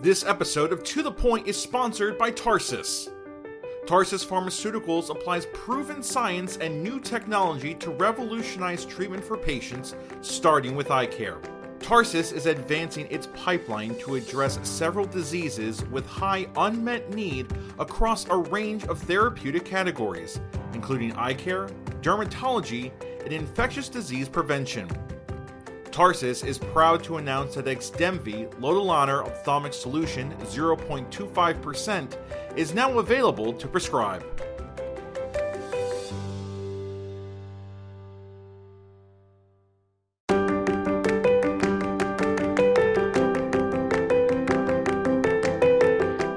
This episode of To The Point is sponsored by Tarsus. Tarsus Pharmaceuticals applies proven science and new technology to revolutionize treatment for patients, starting with eye care. Tarsus is advancing its pipeline to address several diseases with high unmet need across a range of therapeutic categories, including eye care, dermatology, and infectious disease prevention. Tarsus is proud to announce that Xdemvy Lotilaner Ophthalmic Solution 0.25% is now available to prescribe.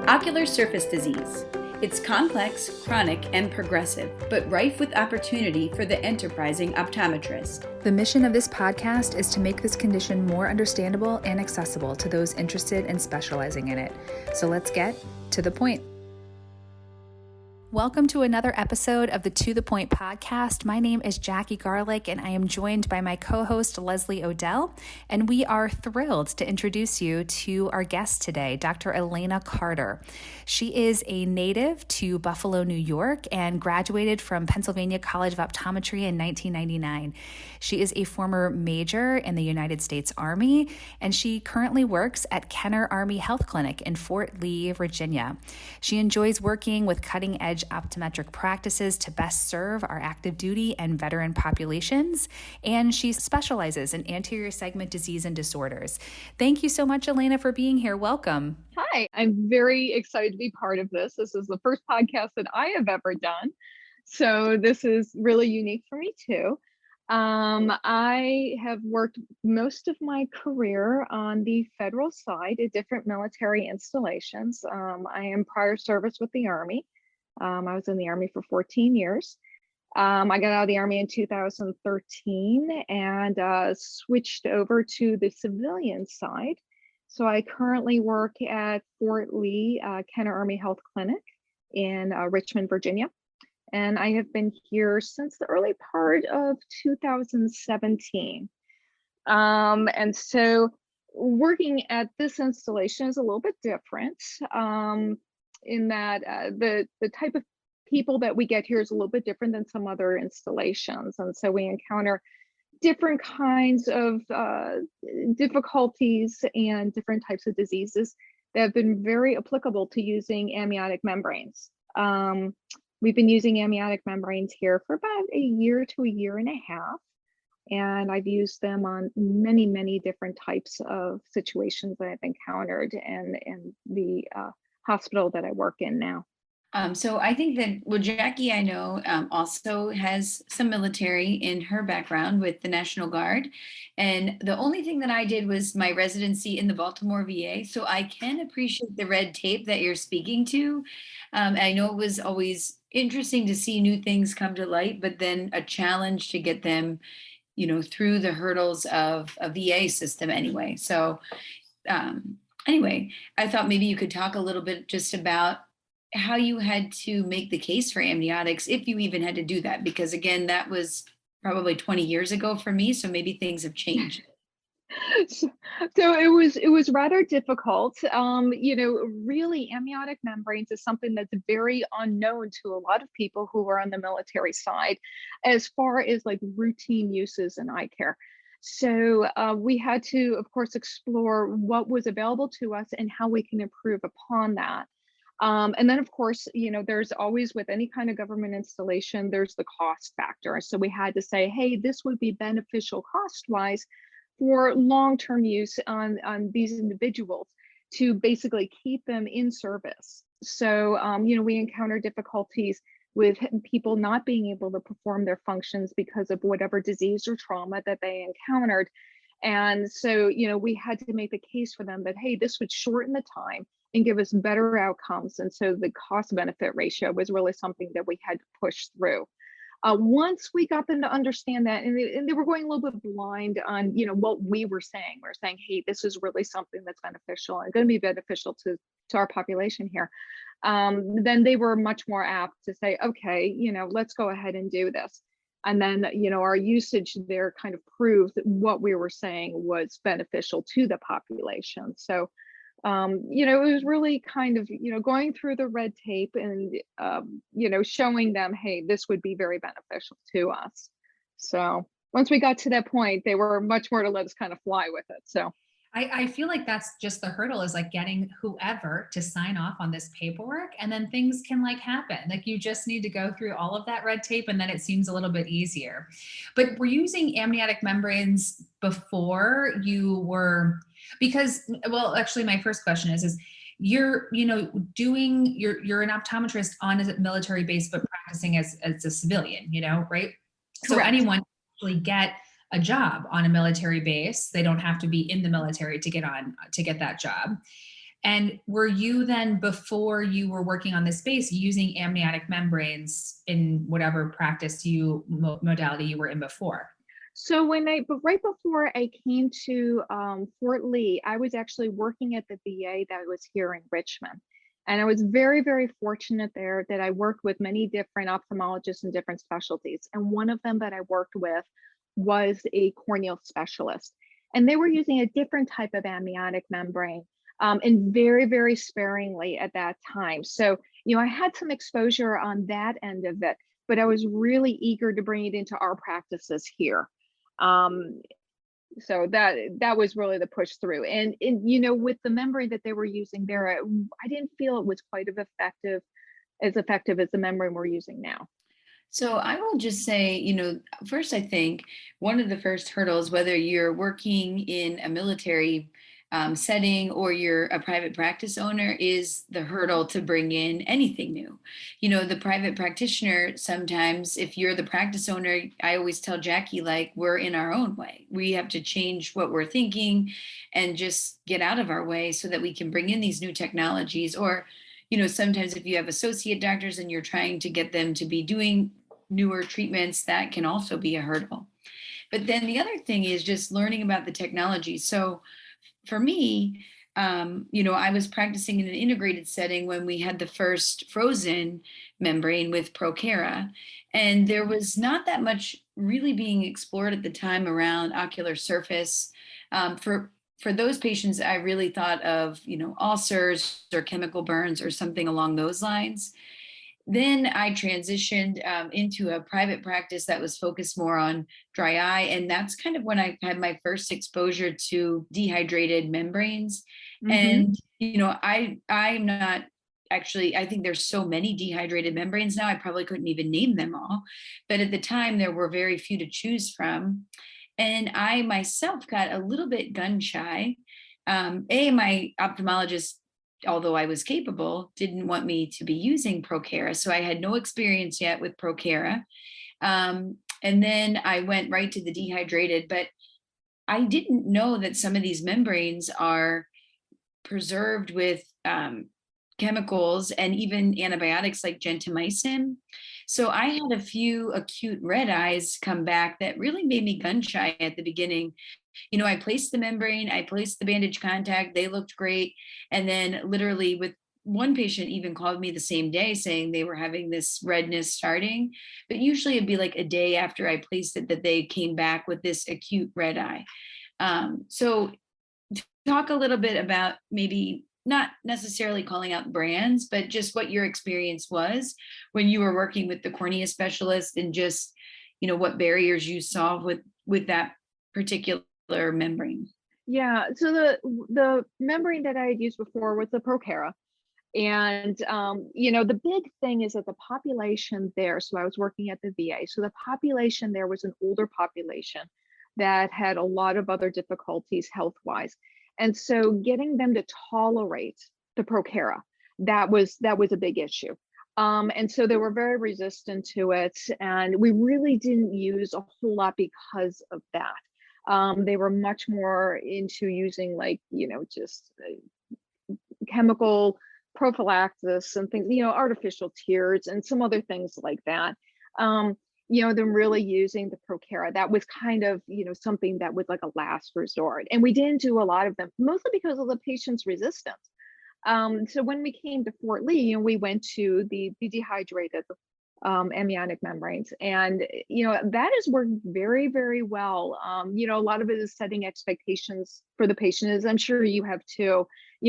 Ocular surface disease. It's complex, chronic, and progressive, but rife with opportunity for the enterprising optometrist. The mission of this podcast is to make this condition more understandable and accessible to those interested in specializing in it. So let's get to the point. Welcome to another episode of the To The Point podcast. My name is Jackie Garlich, and I am joined by my co-host Leslie Odell, and we are thrilled to introduce you to our guest today, Dr. Elena Carter. She is a native to Buffalo, New York, and graduated from Pennsylvania College of Optometry in 1999. She is a former major in the United States Army, and she currently works at Kenner Army Health Clinic in Fort Lee, Virginia. She enjoys working with cutting-edge optometric practices to best serve our active duty and veteran populations, and she specializes in anterior segment disease and disorders. Thank you so much, Elena, for being here. Welcome. Hi, I'm very excited to be part of this. This is the first podcast that I have ever done, so this is really unique for me too. I have worked most of my career on the federal side at different military installations. I am prior service with the Army. I was in the Army for 14 years. I got out of the Army in 2013 and switched over to the civilian side. So I currently work at Fort Lee, Kenner Army Health Clinic in Richmond, Virginia. And I have been here since the early part of 2017. And so working at this installation is a little bit different. In that the type of people that we get here is a little bit different than some other installations. And so we encounter different kinds of difficulties and different types of diseases that have been very applicable to using amniotic membranes. We've been using amniotic membranes here for about a year to a year and a half. And I've used them on many, many different types of situations that I've encountered in the hospital that I work in now. So I think that, Jackie, I know, also has some military in her background with the National Guard. And the only thing that I did was my residency in the Baltimore VA. So I can appreciate the red tape that you're speaking to. I know it was always interesting to see new things come to light, but then a challenge to get them, through the hurdles of a VA system anyway. So anyway, I thought maybe you could talk a little bit just about how you had to make the case for amniotics, if you even had to do that, because again, that was probably 20 years ago for me. So maybe things have changed. So it was rather difficult. Really amniotic membranes is something that's very unknown to a lot of people who are on the military side, as far as like routine uses in eye care. So we had to, of course, explore what was available to us and how we can improve upon that. And then, of course, there's always, with any kind of government installation, there's the cost factor. So we had to say, hey, this would be beneficial cost-wise for long-term use on these individuals to basically keep them in service. So, we encounter difficulties with people not being able to perform their functions because of whatever disease or trauma that they encountered. And so, we had to make the case for them that, hey, this would shorten the time and give us better outcomes. And so the cost benefit ratio was really something that we had to push through. Once we got them to understand that, and they were going a little bit blind on, what we were saying. We're saying, hey, this is really something that's beneficial and going to be beneficial to our population here. Then they were much more apt to say, okay, let's go ahead and do this. And then, our usage there kind of proved that what we were saying was beneficial to the population. So It was really kind of, going through the red tape and, showing them, hey, this would be very beneficial to us. So once we got to that point, they were much more to let us kind of fly with it. So I feel like that's just the hurdle, is like getting whoever to sign off on this paperwork, and then things can like happen. Like you just need to go through all of that red tape and then it seems a little bit easier. But were you using amniotic membranes before you were, because, well, actually my first question is you're, doing, you're an optometrist on a military base, but practicing as a civilian, right? So correct. anyone can actually get a job on a military base. They don't have to be in the military to get that job. And were you then, before you were working on this base, using amniotic membranes in whatever practice modality you were in before? So right before I came to Fort Lee, I was actually working at the VA that was here in Richmond. And I was very, very fortunate there that I worked with many different ophthalmologists in different specialties. And one of them that I worked with was a corneal specialist. And they were using a different type of amniotic membrane, and very, very sparingly at that time. So, I had some exposure on that end of it, but I was really eager to bring it into our practices here. So that was really the push through. And with the membrane that they were using there, I didn't feel it was quite as effective as the membrane we're using now. So I will just say, first, I think one of the first hurdles, whether you're working in a military setting or you're a private practice owner, is the hurdle to bring in anything new. The private practitioner, sometimes if you're the practice owner, I always tell Jackie, like, we're in our own way. We have to change what we're thinking and just get out of our way so that we can bring in these new technologies. Or sometimes if you have associate doctors and you're trying to get them to be doing newer treatments, that can also be a hurdle. But then the other thing is just learning about the technology. So for me, I was practicing in an integrated setting when we had the first frozen membrane with Procara, and there was not that much really being explored at the time around ocular surface. For those patients, I really thought of, ulcers or chemical burns or something along those lines. Then I transitioned into a private practice that was focused more on dry eye. And that's kind of when I had my first exposure to dehydrated membranes. Mm-hmm. And, I'm not actually, I think there's so many dehydrated membranes now, I probably couldn't even name them all. But at the time, there were very few to choose from. And I myself got a little bit gun shy. My ophthalmologist, although I was capable, didn't want me to be using Procara. So I had no experience yet with Procara. And then I went right to the dehydrated, but I didn't know that some of these membranes are preserved with chemicals and even antibiotics like gentamicin. So I had a few acute red eyes come back that really made me gun shy at the beginning. I placed the membrane, I placed the bandage contact, they looked great. And then literally with one patient even called me the same day saying they were having this redness starting, but usually it'd be like a day after I placed it that they came back with this acute red eye. So talk a little bit about maybe not necessarily calling out brands, but just what your experience was when you were working with the cornea specialist and just, what barriers you saw with that particular membrane. Yeah, so the membrane that I had used before was the Procara. And the big thing is that the population there, so I was working at the VA, so the population there was an older population that had a lot of other difficulties health-wise. And so getting them to tolerate the Procara, that was a big issue. And so they were very resistant to it. And we really didn't use a whole lot because of that. They were much more into using just chemical prophylaxis and things, artificial tears and some other things like that. Them really using the Procara. That was kind of, something that was like a last resort. And we didn't do a lot of them, mostly because of the patient's resistance. So when we came to Fort Lee, we went to the dehydrated amniotic membranes, and that has worked very, very well. A lot of it is setting expectations for the patient, as I'm sure you have too.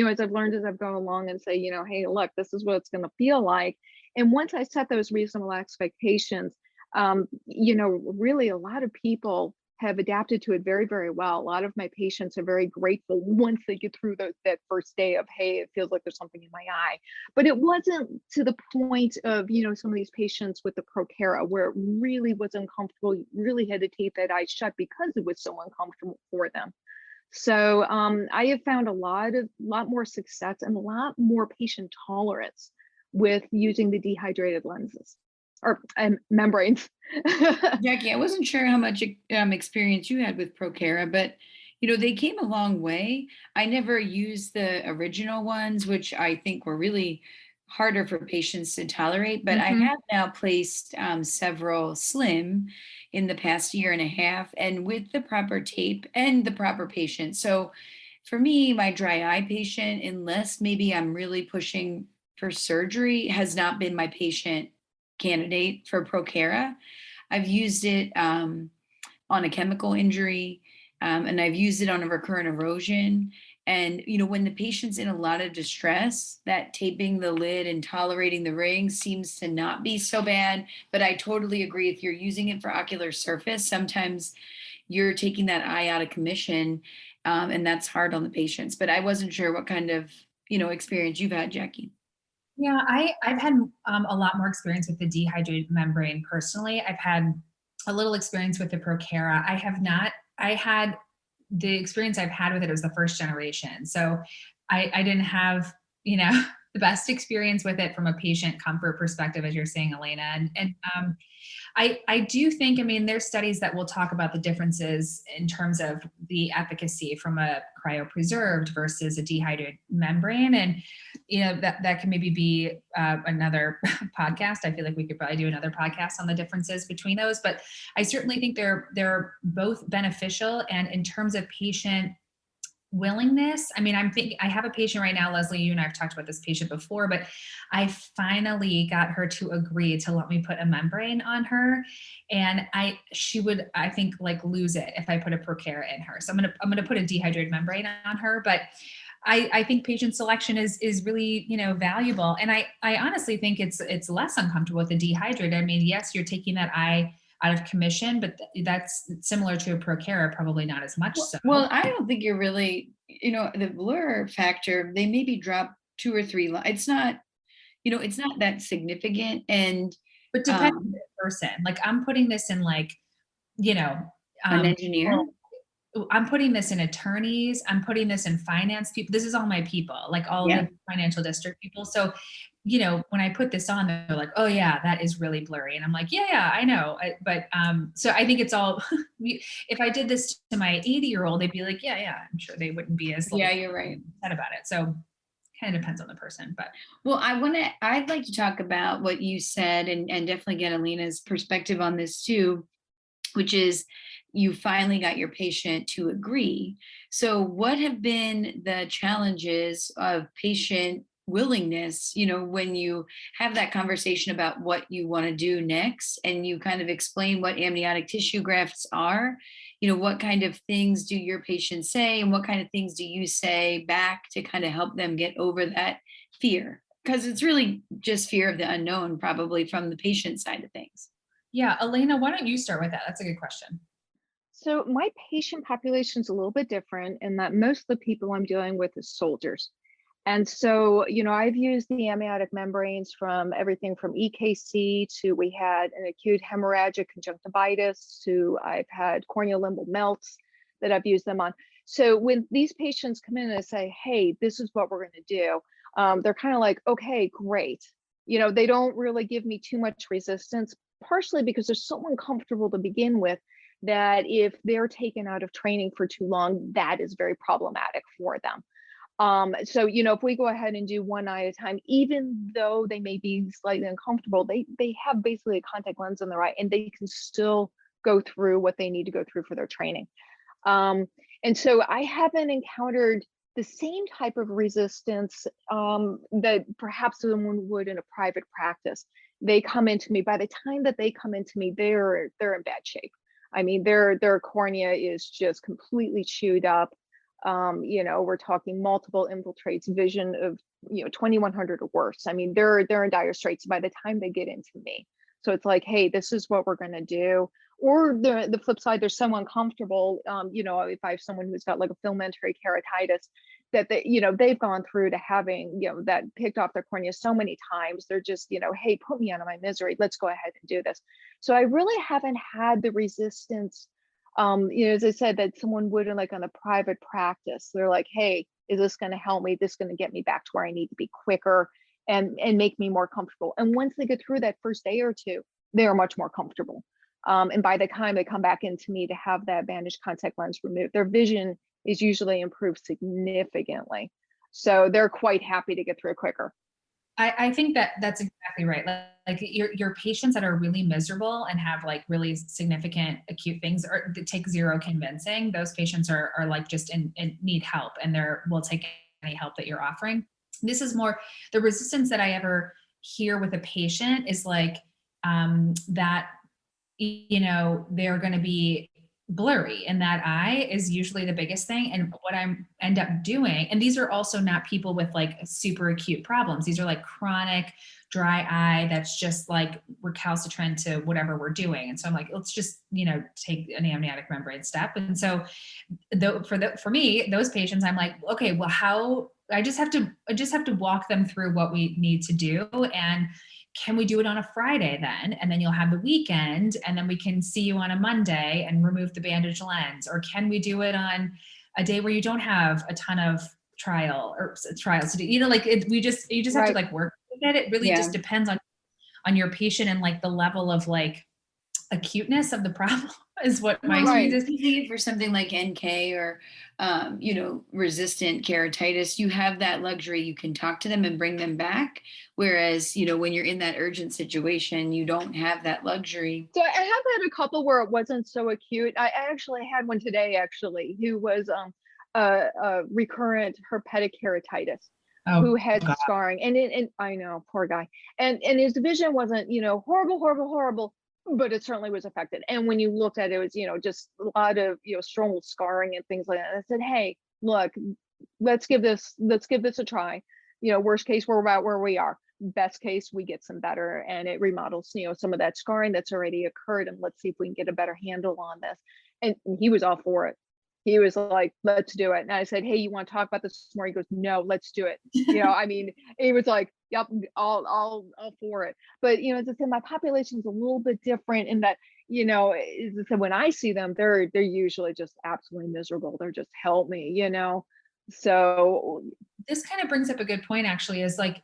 as I've learned as I've gone along and say, hey, look, this is what it's going to feel like. And once I set those reasonable expectations, really a lot of people have adapted to it very, very well. A lot of my patients are very grateful once they get through that first day of, hey, it feels like there's something in my eye. But it wasn't to the point of, some of these patients with the Procera where it really was uncomfortable. You really had to tape that eye shut because it was so uncomfortable for them. So I have found a lot more success and a lot more patient tolerance with using the dehydrated lenses or membranes. Jackie, I wasn't sure how much experience you had with Procera, but they came a long way. I never used the original ones, which I think were really harder for patients to tolerate, but I have now placed several slim in the past year and a half, and with the proper tape and the proper patient. So for me, my dry eye patient, unless maybe I'm really pushing for surgery, has not been my patient candidate for Procera. I've used it on a chemical injury, and I've used it on a recurrent erosion. And, when the patient's in a lot of distress, that taping the lid and tolerating the ring seems to not be so bad. But I totally agree. If you're using it for ocular surface, sometimes you're taking that eye out of commission, and that's hard on the patients. But I wasn't sure what kind of, experience you've had, Jackie. Yeah, I've had a lot more experience with the dehydrated membrane personally. I've had a little experience with the Procera. I had the experience I've had with it was the first generation. So I didn't have, the best experience with it from a patient comfort perspective, as you're saying, Elena. And I do think, there's studies that will talk about the differences in terms of the efficacy from a cryopreserved versus a dehydrated membrane. And, that can maybe be another podcast. I feel like we could probably do another podcast on the differences between those, but I certainly think they're both beneficial. And in terms of patient willingness, I'm thinking, I have a patient right now, Leslie, you and I have talked about this patient before, but I finally got her to agree to let me put a membrane on her. And she would, I think, like lose it if I put a Procera in her. So I'm going to put a dehydrated membrane on her, but I think patient selection is really, valuable. And I honestly think it's less uncomfortable with the dehydrated. Yes, you're taking that eye out of commission, but that's similar to a Procera, probably not as much so. Well, I don't think you're really, the blur factor, they maybe drop 2 or 3 it's not, it's not that significant. But depending on the person, like I'm putting this in an engineer. I'm putting this in attorneys. I'm putting this in finance people. This is all my people, like all the financial district people. So, when I put this on, they're like, oh yeah, that is really blurry. And I'm like, yeah, I know. But so I think it's all, if I did this to my 80-year-old, they'd be like, yeah, I'm sure they wouldn't be as you're right. upset about it. So kind of depends on the person, but. Well, I'd like to talk about what you said and definitely get Elena's perspective on this too, which is you finally got your patient to agree. So what have been the challenges of patient willingness, when you have that conversation about what you want to do next and you kind of explain what amniotic tissue grafts are, what kind of things do your patients say and what kind of things do you say back to kind of help them get over that fear? Because it's really just fear of the unknown, probably from the patient side of things. Yeah, Elena, why don't you start with that? That's a good question. So my patient population is a little bit different in that most of the people I'm dealing with is soldiers. And so, I've used the amniotic membranes from everything from EKC to we had an acute hemorrhagic conjunctivitis to I've had corneal-limbal melts that I've used them on. So when these patients come in and say, hey, this is what we're going to do, they're kind of like, okay, great. They don't really give me too much resistance, partially because they're so uncomfortable to begin with that if they're taken out of training for too long, that is very problematic for them. So, if we go ahead and do one eye at a time, even though they may be slightly uncomfortable, they have basically a contact lens in their eye and they can still go through what they need to go through for their training. And so I haven't encountered the same type of resistance that perhaps someone would in a private practice. They come into me, by the time that they come into me, they're in bad shape. Their cornea is just completely chewed up. We're talking multiple infiltrates, vision of 2100 or worse. I mean, they're in dire straits by the time they get into me. So it's like, hey, this is what we're gonna do. Or the flip side, they're so uncomfortable. If I have someone who's got like a filamentary keratitis, that they've gone through to having that picked off their cornea so many times, they're just hey, put me out of my misery. Let's go ahead and do this. So I really haven't had the resistance. As I said, that someone would in like on a private practice. They're like, hey, is this going to help me? This going to get me back to where I need to be quicker and make me more comfortable. And once they get through that first day or two, they are much more comfortable. And by the time they come back into me to have that bandage contact lens removed, their vision is usually improved significantly. So they're quite happy to get through it quicker. I think that's exactly right. Like your patients that are really miserable and have like really significant acute things or that take zero convincing, those patients are like just in need help, and will take any help that you're offering. This is more the resistance that I ever hear with a patient is like that, they're going to be blurry, and that eye is usually the biggest thing. And what I end up doing, and these are also not people with like super acute problems. These are like chronic dry eye that's just like recalcitrant to whatever we're doing. And so I'm like, let's just, take an amniotic membrane step. And so for me, those patients, I'm like, okay, well, I just have to walk them through what we need to do. And can we do it on a Friday then? And then you'll have the weekend, and then we can see you on a Monday and remove the bandage lens. Or can we do it on a day where you don't have a ton of trials to do? You just have to like work with it. It really just depends on your patient and like the level of like acuteness of the problem is what my experience is. For something like NK or, resistant keratitis, you have that luxury. You can talk to them and bring them back. Whereas, when you're in that urgent situation, you don't have that luxury. So I have had a couple where it wasn't so acute. I actually had one today, who was a recurrent herpetic keratitis. Who had scarring, and I know, poor guy, and his vision wasn't horrible, but it certainly was affected. And when you looked at it, it was just a lot of stromal scarring and things like that. And I said, hey, look, let's give this a try. Worst case, we're about where we are. Best case, we get some better, and it remodels some of that scarring that's already occurred, and let's see if we can get a better handle on this. And he was all for it. He was like, let's do it. And I said, hey, you want to talk about this more? He goes, no, let's do it. I mean, he was like, yep, all for it. But, as I said, my population is a little bit different in that, as I said, when I see them, they're usually just absolutely miserable. They're just, help me, So this kind of brings up a good point, actually, is like,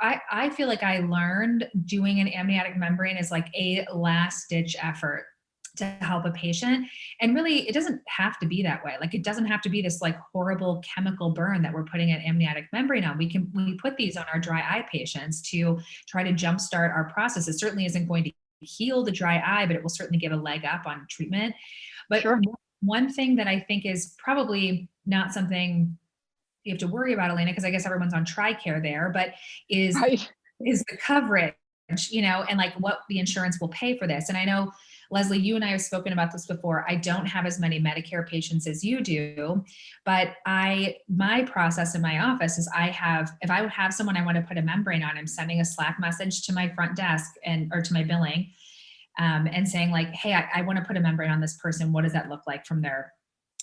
I feel like I learned doing an amniotic membrane is like a last ditch effort to help a patient. And really, it doesn't have to be that way. Like, it doesn't have to be this like horrible chemical burn that we're putting an amniotic membrane on. We put these on our dry eye patients to try to jumpstart our process. It certainly isn't going to heal the dry eye, but it will certainly give a leg up on treatment. But sure. One thing that I think is probably not something you have to worry about, Elena, because I guess everyone's on TRICARE there, but is the coverage, and like what the insurance will pay for this. And I know, Leslie, you and I have spoken about this before. I don't have as many Medicare patients as you do, but my process in my office is if I have someone I want to put a membrane on, I'm sending a Slack message to my front desk or to my billing, and saying like, hey, I want to put a membrane on this person. What does that look like from their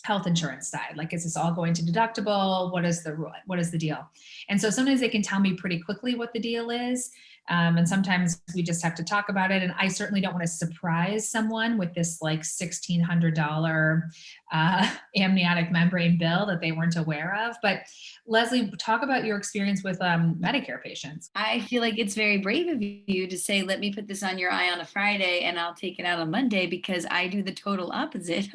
health insurance side? Like, is this all going to deductible? What is the deal? And so sometimes they can tell me pretty quickly what the deal is. And sometimes we just have to talk about it. And I certainly don't want to surprise someone with this like $1,600 amniotic membrane bill that they weren't aware of. But Leslie, talk about your experience with Medicare patients. I feel like it's very brave of you to say, let me put this on your eye on a Friday and I'll take it out on Monday, because I do the total opposite.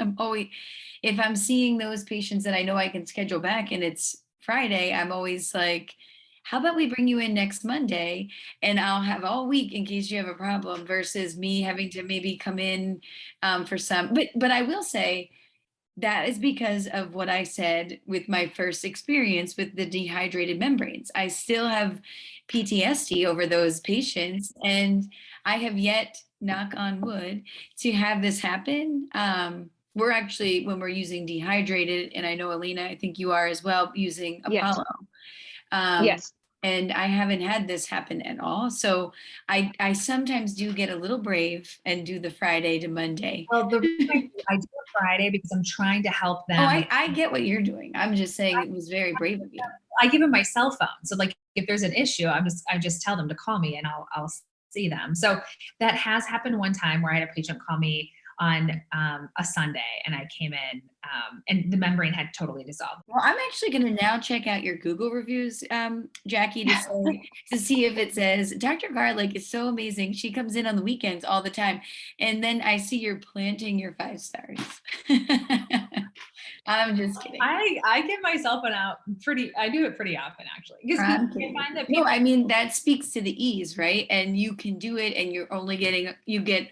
If I'm seeing those patients that I know I can schedule back and it's Friday, I'm always like, how about we bring you in next Monday and I'll have all week in case you have a problem, versus me having to maybe come in for some. But I will say that is because of what I said with my first experience with the dehydrated membranes. I still have PTSD over those patients, and I have yet, knock on wood, to have this happen. we're actually, when we're using dehydrated, and I know Elena, I think you are as well, using Yes. Apollo. Um, Yes. and I haven't had this happen at all. So I sometimes do get a little brave and do the Friday to Monday. Well, the reason I do a Friday because I'm trying to help them. Oh, I get what you're doing. I'm just saying it was very brave of you. I give them my cell phone. So like if there's an issue, I just tell them to call me and I'll see them. So that has happened one time where I had a patient call me on a Sunday and I came in and the membrane had totally dissolved. Well, I'm actually going to now check out your Google reviews, Jackie, to see if it says Dr. Garlich is so amazing. She comes in on the weekends all the time. And then I see you're planting your 5 stars. I'm just kidding. I give my cell phone out I do it pretty often actually. Because I find that people, no, I mean, that speaks to the ease, right? And you can do it and you're only you get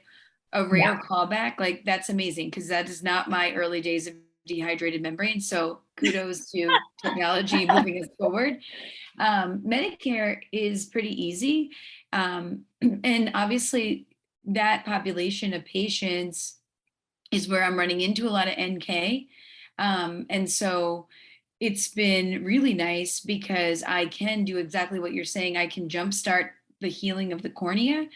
a rare callback. Like that's amazing because that is not my early days of dehydrated membrane. So kudos to technology moving us forward. Medicare is pretty easy. And obviously that population of patients is where I'm running into a lot of NK. And so it's been really nice because I can do exactly what you're saying. I can jumpstart the healing of the cornea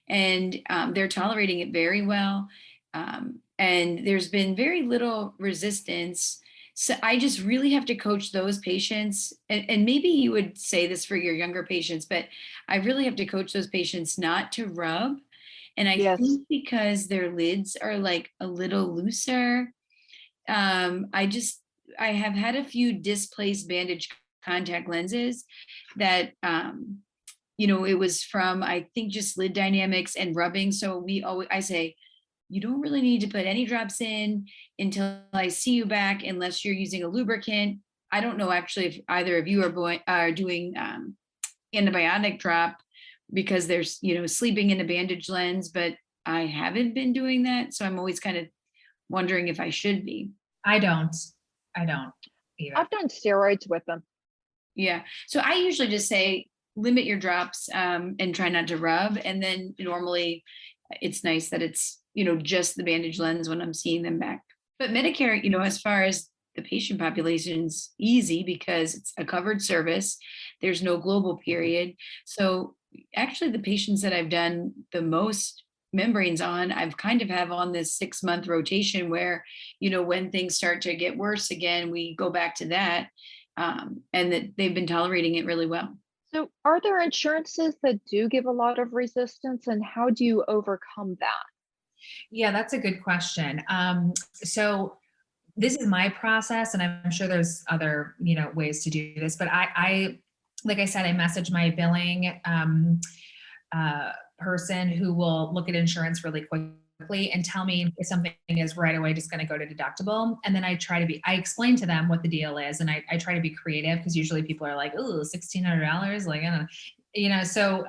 and they're tolerating it very well. And there's been very little resistance. So I just really have to coach those patients. And maybe you would say this for your younger patients, but I really have to coach those patients not to rub. And I think because their lids are like a little looser, I have had a few displaced bandage contact lenses that, it was from, I think, just lid dynamics and rubbing. So I say, you don't really need to put any drops in until I see you back, unless you're using a lubricant. I don't know actually if either of you are doing antibiotic drop because there's, sleeping in a bandage lens, but I haven't been doing that. So I'm always kind of wondering if I should be. I don't either. I've done steroids with them. Yeah. So I usually just say limit your drops and try not to rub. And then normally it's nice that it's, just the bandage lens when I'm seeing them back. But Medicare, as far as the patient population's easy because it's a covered service. There's no global period. So actually the patients that I've done the most membranes on, I've kind of have on this 6-month rotation where, when things start to get worse again, we go back to that. And that they've been tolerating it really well. So are there insurances that do give a lot of resistance and how do you overcome that? Yeah, that's a good question. So this is my process and I'm sure there's other, ways to do this, but I like I said, I message my billing person who will look at insurance really quickly and tell me if something is right away just going to go to deductible. And then I explain to them what the deal is. And I try to be creative because usually people are like, oh, $1,600. Like, I don't know. So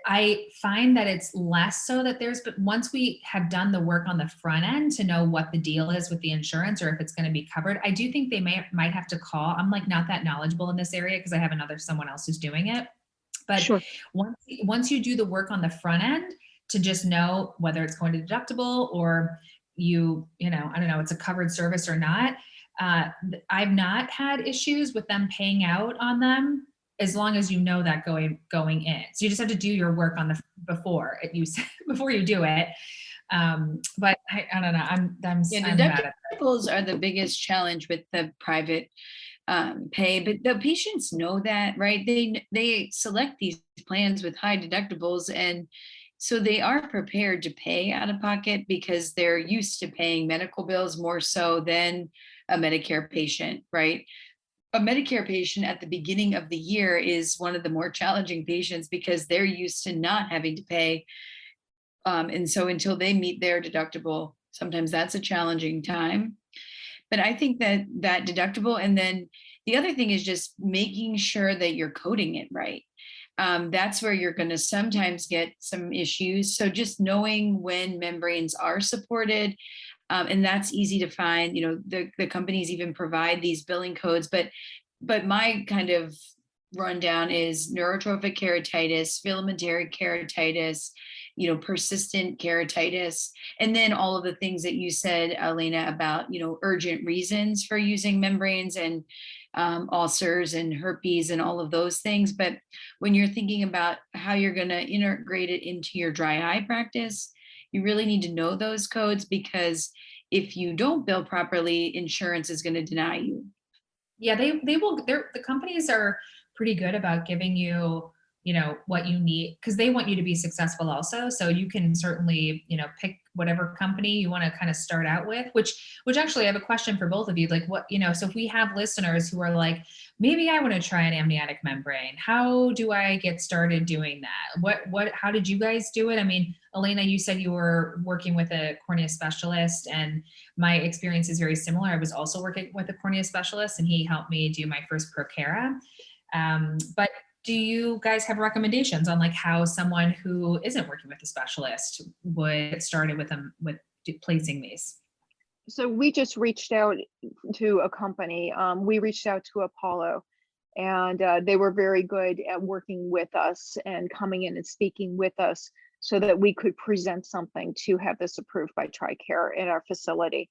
I find that it's less so that but once we have done the work on the front end to know what the deal is with the insurance or if it's going to be covered, I do think they might have to call. I'm like not that knowledgeable in this area because I have someone else who's doing it. But sure. Once you do the work on the front end to just know whether it's going to deductible or I don't know, it's a covered service or not. I've not had issues with them paying out on them as long as you know that going in. So you just have to do your work on before you do it. But I don't know. Deductibles are the biggest challenge with the private pay, but the patients know that, right? They select these plans with high deductibles, and so they are prepared to pay out of pocket because they're used to paying medical bills more so than a Medicare patient, right? A Medicare patient at the beginning of the year is one of the more challenging patients because they're used to not having to pay. And so until they meet their deductible, sometimes that's a challenging time. But I think that deductible, and then the other thing is just making sure that you're coding it right. That's where you're going to sometimes get some issues. So just knowing when membranes are supported, and that's easy to find. The companies even provide these billing codes, but my kind of rundown is neurotrophic keratitis, filamentary keratitis, persistent keratitis, and then all of the things that you said, Elena, about, urgent reasons for using membranes and ulcers and herpes and all of those things. But when you're thinking about how you're going to integrate it into your dry eye practice, you really need to know those codes, because if you don't bill properly, insurance is going to deny you. Yeah, they will. The companies are pretty good about giving you, what you need, because they want you to be successful also. So you can certainly, pick whatever company you want to kind of start out with, which actually I have a question for both of you. Like what, so if we have listeners who are like, maybe I want to try an amniotic membrane, how do I get started doing that? How did you guys do it? I mean, Elena, you said you were working with a cornea specialist, and my experience is very similar. I was also working with a cornea specialist, and he helped me do my first Procara. But do you guys have recommendations on like how someone who isn't working with a specialist would get started with placing these? So we just reached out to a company. We reached out to Apollo, and they were very good at working with us and coming in and speaking with us so that we could present something to have this approved by TRICARE in our facility.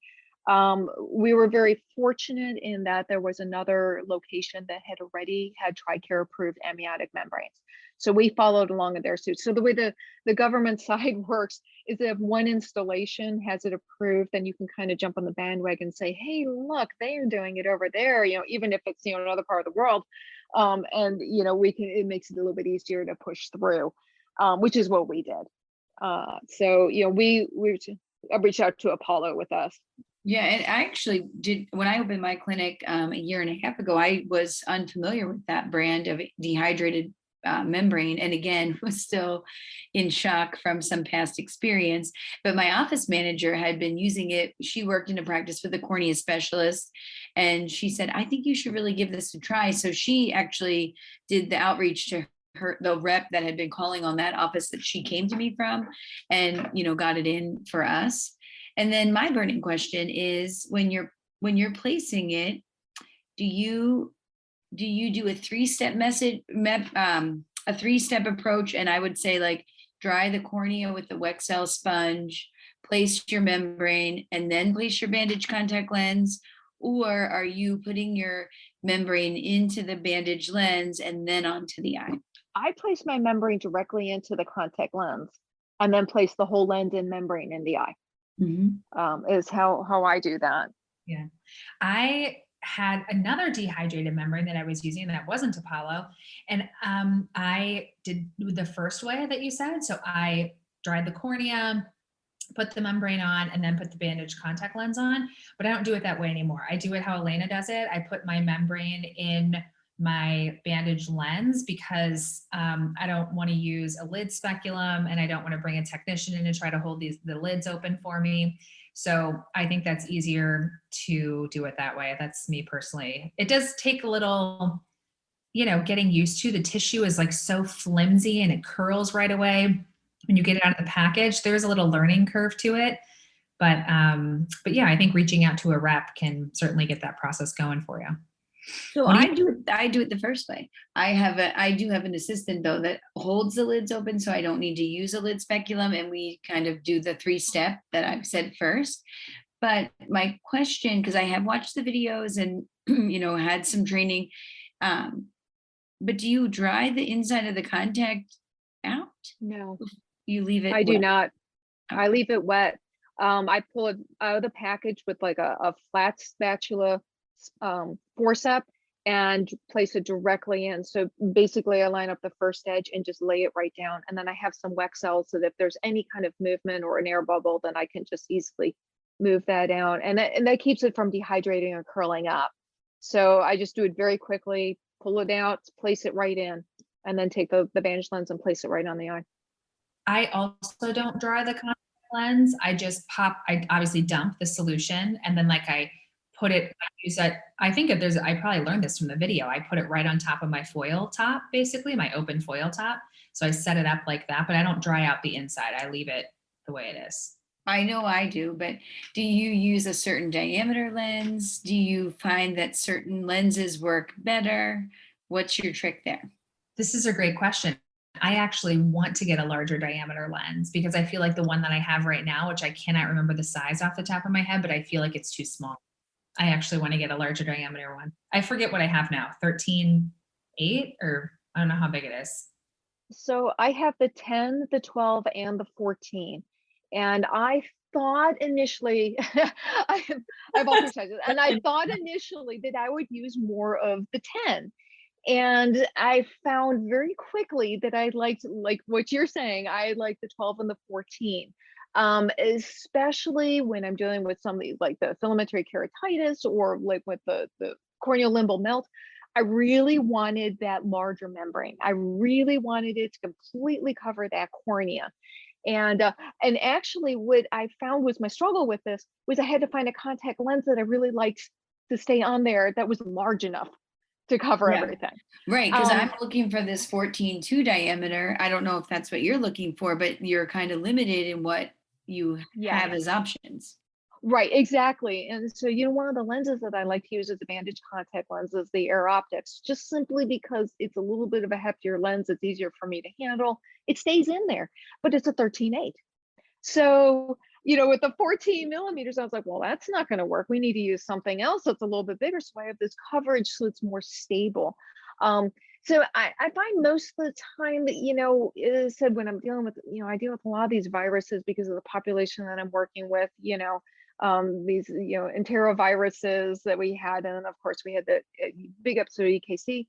We were very fortunate in that there was another location that had already had TRICARE approved amniotic membranes. So we followed along in their suit. So the way the government side works is that if one installation has it approved, then you can kind of jump on the bandwagon and say, hey, look, they are doing it over there, even if it's, another part of the world. And, it makes it a little bit easier to push through, which is what we did. So, we reached out to Apollo with us. Yeah, and I actually did, when I opened my clinic a year and a half ago, I was unfamiliar with that brand of dehydrated membrane, and again was still in shock from some past experience. But my office manager had been using it. She worked in a practice with a cornea specialist, and she said, I think you should really give this a try. So she actually did the outreach to the rep that had been calling on that office that she came to me from, and got it in for us. And then my burning question is, when you're placing it, do you do a three-step a three-step approach? And I would say, like, dry the cornea with the Wexel sponge, place your membrane, and then place your bandage contact lens? Or are you putting your membrane into the bandage lens and then onto the eye? I place my membrane directly into the contact lens and then place the whole lens and membrane in the eye. Mm-hmm. Is how I do that. Yeah. I had another dehydrated membrane that I was using that wasn't Apollo. And I did the first way that you said. So I dried the cornea, put the membrane on, and then put the bandage contact lens on. But I don't do it that way anymore. I do it how Elena does it. I put my membrane in my bandage lens because I don't want to use a lid speculum, and I don't want to bring a technician in to try to hold the lids open for me. So I think that's easier to do it that way. That's me personally. It does take a little, getting used to. The tissue is like so flimsy and it curls right away when you get it out of the package. There's a little learning curve to it. But yeah, I think reaching out to a rep can certainly get that process going for you. So I do it the first way. I do have an assistant though that holds the lids open, so I don't need to use a lid speculum, and we kind of do the 3-step that I've said first. But my question, because I have watched the videos and had some training, but do you dry the inside of the contact out? No, you leave it. I do not. I leave it wet. I pull it out of the package with like a flat spatula forceps and place it directly in. So basically I line up the first edge and just lay it right down. And then I have some Wexel so that if there's any kind of movement or an air bubble, then I can just easily move that down. And that keeps it from dehydrating or curling up. So I just do it very quickly, pull it out, place it right in, and then take the bandage lens and place it right on the eye. I also don't dry the contact lens. I obviously dump the solution, and then I probably learned this from the video. I put it right on top of my foil top, basically my open foil top. So I set it up like that, but I don't dry out the inside. I leave it the way it is. I know I do, but do you use a certain diameter lens? Do you find that certain lenses work better? What's your trick there? This is a great question. I actually want to get a larger diameter lens because I feel like the one that I have right now, which I cannot remember the size off the top of my head, but I feel like it's too small. I actually want to get a larger diameter one. I forget what I have now, 13.8, or I don't know how big it is. So I have the 10, the 12, and the 14. And I thought initially, I have all three sizes, and I thought initially that I would use more of the 10. And I found very quickly that I liked, like what you're saying, I like the 12 and the 14. Especially when I'm dealing with something like the filamentary keratitis or like with the corneal limbal melt. I really wanted that larger membrane. I really wanted it to completely cover that cornea. And actually what I found was my struggle with this was I had to find a contact lens that I really liked to stay on there that was large enough to cover Yeah. everything. Right, because I'm looking for this 14.2 diameter. I don't know if that's what you're looking for, but you're kind of limited in what you have as options. Right, exactly. And so, one of the lenses that I like to use as a bandage contact lens is the Air Optics, just simply because it's a little bit of a heftier lens. It's easier for me to handle. It stays in there, but it's a 13.8. So, with the 14 millimeters, I was like, well, that's not going to work. We need to use something else that's a little bit bigger. So I have this coverage so it's more stable. So I find most of the time that, as I said, when I'm dealing with, I deal with a lot of these viruses because of the population that I'm working with, these, enteroviruses that we had. And of course we had the big episode of EKC,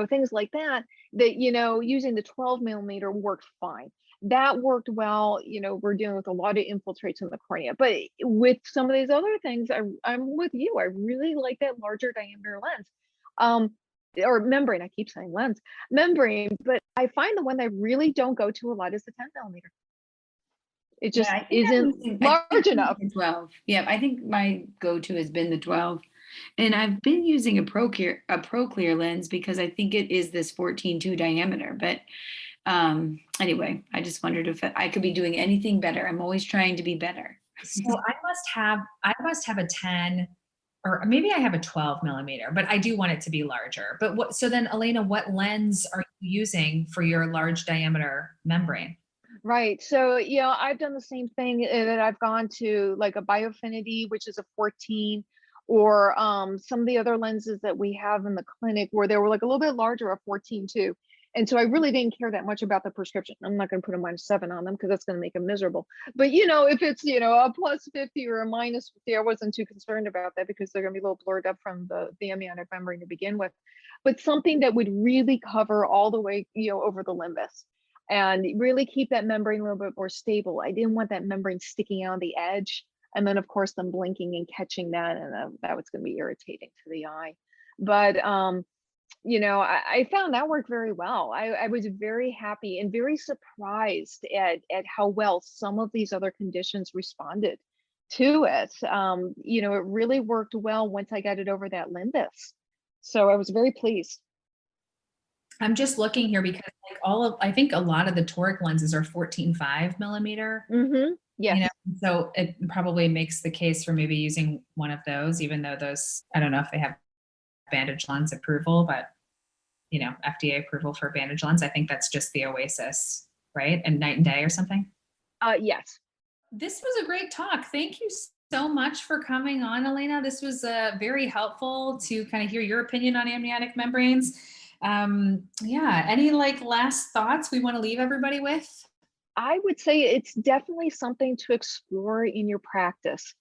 things like that, using the 12 millimeter worked fine. That worked well. We're dealing with a lot of infiltrates in the cornea, but with some of these other things, I'm with you. I really like that larger diameter lens. Or membrane. I keep saying lens, membrane, but I find the one that I really don't go to a lot is the 10 millimeter. It just isn't large enough. 12. Yeah, I think my go-to has been the 12. And I've been using a ProClear lens because I think it is this 14.2 diameter. But anyway, I just wondered if I could be doing anything better. I'm always trying to be better. So I must have a 10, or maybe I have a 12 millimeter, but I do want it to be larger. But so then, Elena, what lens are you using for your large diameter membrane? Right. So, I've done the same thing, that I've gone to like a Biofinity, which is a 14, or some of the other lenses that we have in the clinic where they were like a little bit larger, a 14 too. And so I really didn't care that much about the prescription. I'm not going to put a -7 on them because that's going to make them miserable. But, if it's, a +50 or a -50, I wasn't too concerned about that because they're going to be a little blurred up from the amniotic membrane to begin with. But something that would really cover all the way, over the limbus and really keep that membrane a little bit more stable. I didn't want that membrane sticking out on the edge. And then, of course, them blinking and catching that. And that was going to be irritating to the eye. But, I found that worked very well. I was very happy and very surprised at how well some of these other conditions responded to it. It really worked well once I got it over that limbus. So I was very pleased. I'm just looking here because I think a lot of the toric lenses are 14.5 millimeter. Mm-hmm. Yes. So it probably makes the case for maybe using one of those, even though those, I don't know if they have bandage lens approval, but FDA approval for bandage lens. I think that's just the Oasis, right? And Night and Day or something. Yes. This was a great talk. Thank you so much for coming on, Elena. This was very helpful to kind of hear your opinion on amniotic membranes. Any last thoughts we want to leave everybody with? I would say it's definitely something to explore in your practice.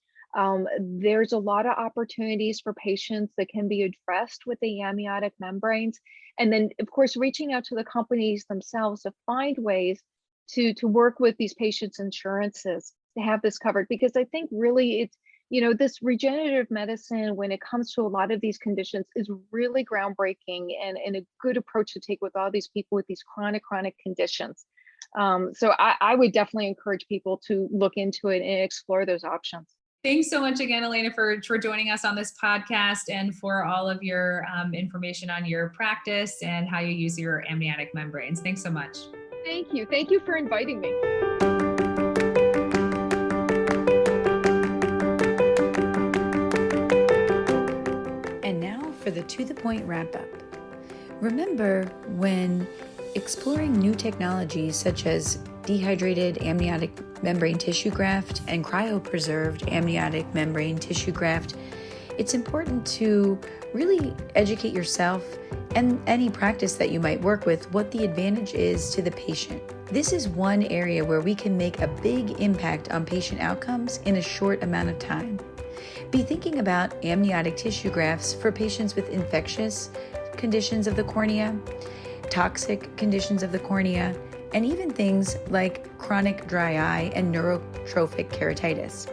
There's a lot of opportunities for patients that can be addressed with the amniotic membranes. And then, of course, reaching out to the companies themselves to find ways to work with these patients' insurances to have this covered. Because I think really it's, this regenerative medicine, when it comes to a lot of these conditions, is really groundbreaking and a good approach to take with all these people with these chronic conditions. So I would definitely encourage people to look into it and explore those options. Thanks so much again, Elena, for joining us on this podcast and for all of your information on your practice and how you use your amniotic membranes. Thanks so much. Thank you. Thank you for inviting me. And now for the To The Point wrap up. Remember, when exploring new technologies such as dehydrated amniotic membrane tissue graft and cryopreserved amniotic membrane tissue graft, it's important to really educate yourself and any practice that you might work with what the advantage is to the patient. This is one area where we can make a big impact on patient outcomes in a short amount of time. Be thinking about amniotic tissue grafts for patients with infectious conditions of the cornea, toxic conditions of the cornea, and even things like chronic dry eye and neurotrophic keratitis.